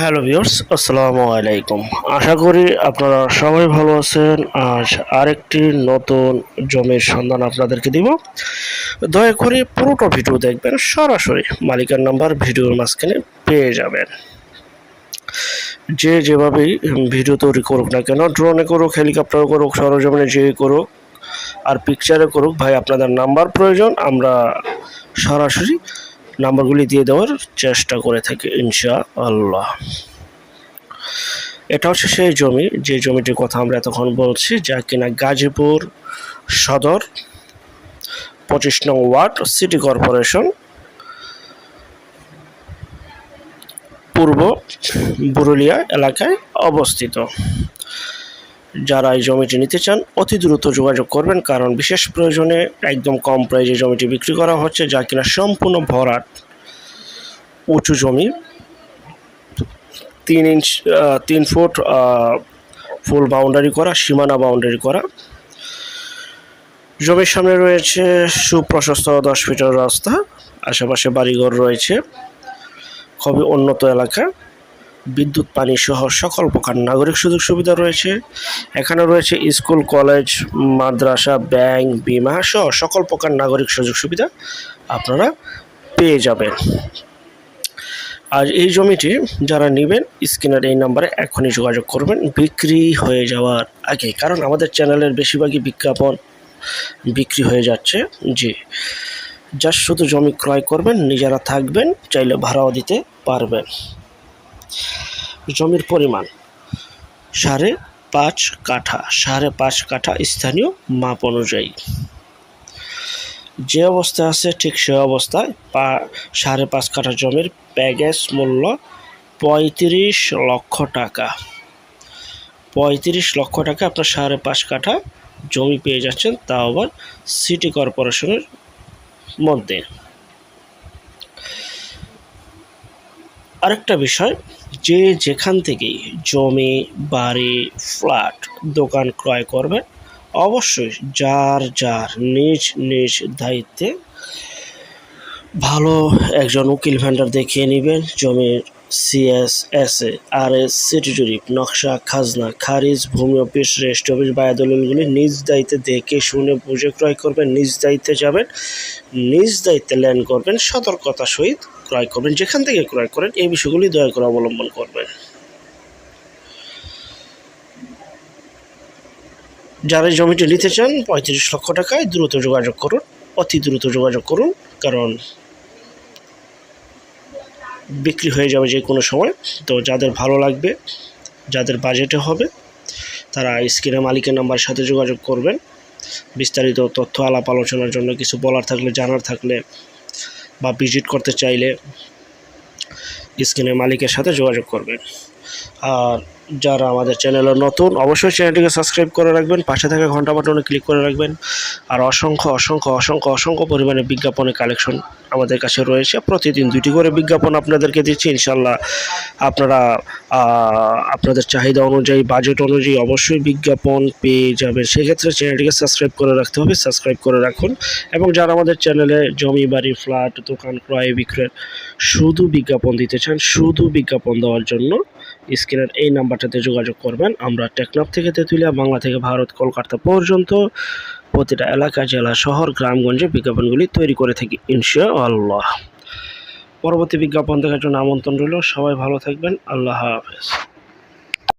Hello viewers, আসসালামু আলাইকুম। আশা করি আপনারা সবাই ভালো আছেন। আজ আরেকটি নতুন জমির সন্ধান আপনাদেরকে দিব। দয়া করে পুরোটা ভিডিও দেখবেন, সরাসরি মালিকের নাম্বার ভিডিওর মাঝখানে পেয়ে যাবেন। যে যেভাবেই ভিডিও তৈরি করুক না কেন, ড্রোনে করুক, হেলিকপ্টারে করুক, সরজমিনে যে করুক আর পিকচারে করুক, ভাই আপনাদের নাম্বার প্রয়োজন। আমরা সরাসরি নাম্বারগুলি দিয়ে দেওয়ার চেষ্টা করে থাকি ইনশাআল্লাহ। এটা হচ্ছে সেই জমি, যে জমিটির কথা আমরা এতক্ষণ বলছি, যা কিনা গাজীপুর সদর 25 নং ওয়ার্ড সিটি কর্পোরেশন পূর্ব বুরুলিয়া এলাকায় অবস্থিত। যারা এই জমিটি নিতে চান অতি দ্রুত যোগাযোগ করবেন, কারণ বিশেষ প্রয়োজনে একদম কম প্রাইজে জমিটি বিক্রি করা হচ্ছে, যা কিনা সম্পূর্ণ ভরাট উঁচু জমি। 3 ফুট ফুল বাউন্ডারি করা, সীমানা বাউন্ডারি করা। জমির সামনে রয়েছে সুপ্রশস্ত 10 ফিটের রাস্তা, আশেপাশে বাড়িঘর রয়েছে, খুবই উন্নত এলাকা। বিদ্যুৎ, পানি সহ সকল প্রকার নাগরিক সুযোগ সুবিধা রয়েছে। এখানে রয়েছে স্কুল, কলেজ, মাদ্রাসা, ব্যাংক, বিমা সহ সকল প্রকার নাগরিক সুযোগ সুবিধা আপনারা পেয়ে যাবেন। আর এই জমিটি যারা নেবেন, স্ক্রিনের এই নাম্বারে এখনই যোগাযোগ করবেন বিক্রি হয়ে যাওয়ার আগে, কারণ আমাদের চ্যানেলের বেশিরভাগই বিজ্ঞাপন বিক্রি হয়ে যাচ্ছে। জি, জাস্ট শুধু জমি ক্রয় করবেন, নিজেরা থাকবেন, চাইলে ভাড়াও দিতে পারবেন। জমির পরিমাণ 5.5 কাঠা, 5.5 কাঠা স্থানীয় মাপ অনুযায়ী। যে অবস্থায় আছে ঠিক সে অবস্থায় 5.5 কাঠা জমির প্যাকেজ মূল্য 35 লক্ষ টাকা। 35 লক্ষ টাকা আপনার 5.5 কাঠা জমি পেয়ে যাচ্ছেন, তাও আবার সিটি কর্পোরেশনের মধ্যে। আরেকটা বিষয়, যে যেখান থেকেই জমি, বাড়ি, ফ্ল্যাট, দোকান ক্রয় করবেন, অবশ্যই যার যার নিজ নিজ দায়িত্বে ভালো একজন উকিল ভেন্ডার দেখিয়ে নেবেন। জমির CS, SA, RS, সিটি জরিপ, নকশা, খাজনা, খারিজ, ভূমি অফিস, রেজিস্ট্রি অফিস, বায়াদলিলগুলি নিজ দায়িত্বে দেখে শুনে বুঝে ক্রয় করবেন। নিজ দায়িত্বে যাবেন, নিজ দায়িত্বে ল্যান্ড করবেন, সতর্কতার সহিত ক্রয় করবেন। যেখান থেকে ক্রয় করেন এই বিষয়গুলি দয়া করে অবলম্বন করবেন। যারা এই জমিটি নিতে চান 35 লক্ষ টাকায়, দ্রুত যোগাযোগ করুন, অতি দ্রুত যোগাযোগ করুন, কারণ বিক্রি হয়ে যাবে যে কোনো সময়। তো যাদের ভালো লাগবে, যাদের বাজেটে হবে, তারা স্ক্রিনে মালিকের নাম্বারের সাথে যোগাযোগ করবেন। বিস্তারিত তথ্য আলাপ আলোচনার জন্য কিছু বলার থাকলে, জানার থাকলে বা ভিজিট করতে চাইলে স্ক্রিনে মালিকের সাথে যোগাযোগ করবেন। আর যারা আমাদের চ্যানেলে নতুন, অবশ্যই চ্যানেলটিকে সাবস্ক্রাইব করে রাখবেন, পাশে থাকা ঘন্টা বাটনে ক্লিক করে রাখবেন। আর অসংখ্য অসংখ্য অসংখ্য অসংখ্য পরিমাণে বিজ্ঞাপনের কালেকশন আমাদের কাছে রয়েছে। প্রতিদিন 2টি করে বিজ্ঞাপন আপনাদেরকে দিচ্ছি। ইনশাল্লাহ আপনারা আপনাদের চাহিদা অনুযায়ী, বাজেট অনুযায়ী অবশ্যই বিজ্ঞাপন পেয়ে যাবেন। সেক্ষেত্রে চ্যানেলটিকে সাবস্ক্রাইব করে রাখতে হবে, সাবস্ক্রাইব করে রাখুন। এবং যারা আমাদের চ্যানেলে জমি, বাড়ি, ফ্ল্যাট, দোকান ক্রয় বিক্রয়ের শুধু বিজ্ঞাপন দিতে চান, শুধু বিজ্ঞাপন দেওয়ার জন্য স্ক্রিনের এই নাম্বারটাতে যোগাযোগ করবেন। আমরা টেকনাফ থেকে তেঁতুলিয়া, বাংলা থেকে ভারত, কলকাতা পর্যন্ত প্রতিটা এলাকা, জেলা, শহর, গ্রামগঞ্জে বিজ্ঞাপনগুলি তৈরি করে থাকি ইনশাআল্লাহ। পরবর্তী বিজ্ঞাপন দেখার জন্য আমন্ত্রণ রইল। সবাই ভালো থাকবেন। আল্লাহ হাফেজ।